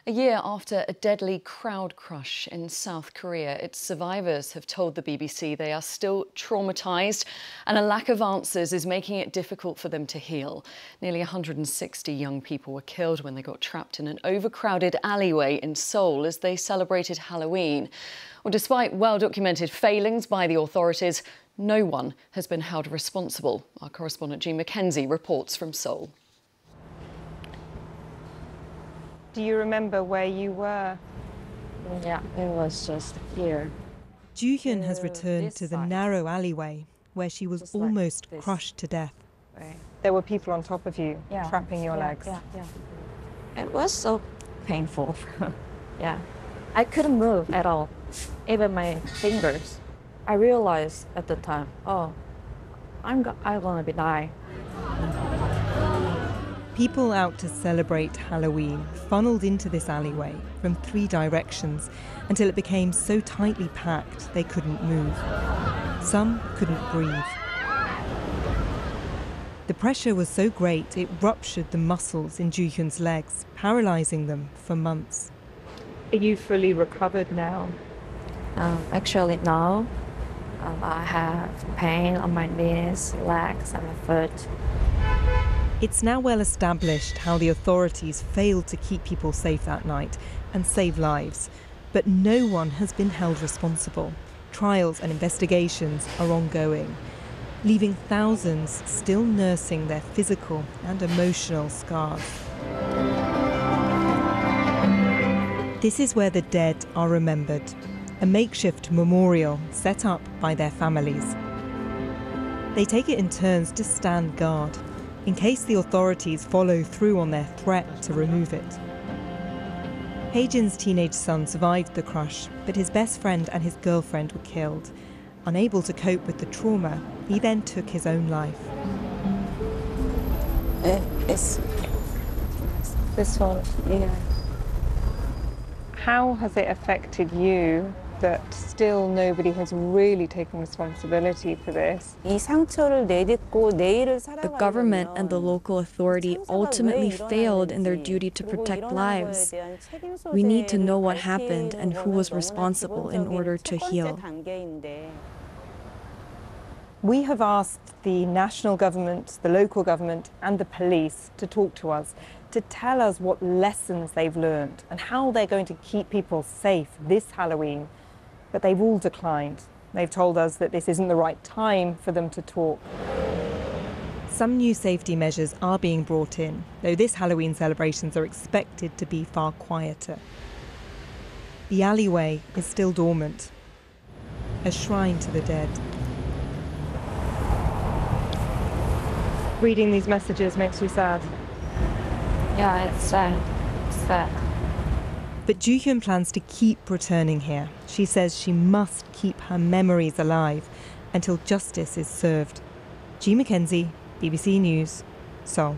A year after a deadly crowd crush in South Korea, its survivors have told the BBC they are still traumatised and a lack of answers is making it difficult for them to heal. Nearly 160 young people were killed when they got trapped in an overcrowded alleyway in Seoul as they celebrated Halloween. Well, despite well-documented failings by the authorities, no one has been held responsible. Our correspondent Jean Mackenzie reports from Seoul. Do you remember where you were? Yeah, it was just here. Joo-hyun has returned to the narrow alleyway where she was Just like almost this. crushed to death. There were people on top of you, Yeah. trapping your legs. It was so painful. Yeah. I couldn't move at all, even my fingers. I realized at the time, oh, I'm gonna be dying. People out to celebrate Halloween funneled into this alleyway from 3 directions until it became so tightly packed they couldn't move. Some couldn't breathe. The pressure was so great it ruptured the muscles in Joo-hyun's legs, paralysing them for months. Are you fully recovered now? Actually, now I have pain on my knees, legs, and my foot. It's now well established how the authorities failed to keep people safe that night and save lives. But no one has been held responsible. Trials and investigations are ongoing, leaving thousands still nursing their physical and emotional scars. This is where the dead are remembered, a makeshift memorial set up by their families. They take it in turns to stand guard, in case the authorities follow through on their threat to remove it. Haejin's teenage son survived the crush, but his best friend and his girlfriend were killed. Unable to cope with the trauma, he then took his own life. It's this one, yeah. How has it affected you that still nobody has really taken responsibility for this? The government and the local authority ultimately failed in their duty to protect lives. We need to know what happened and who was responsible in order to heal. We have asked the national government, the local government and the police to talk to us, to tell us what lessons they've learned and how they're going to keep people safe this Halloween. But they've all declined. They've told us that this isn't the right time for them to talk. Some new safety measures are being brought in, though this Halloween celebrations are expected to be far quieter. The alleyway is still dormant, a shrine to the dead. Reading these messages makes you sad. Yeah, it's sad. It's sad. But Joo-hyun plans to keep returning here. She says she must keep her memories alive until justice is served. Jean Mackenzie, BBC News, Seoul.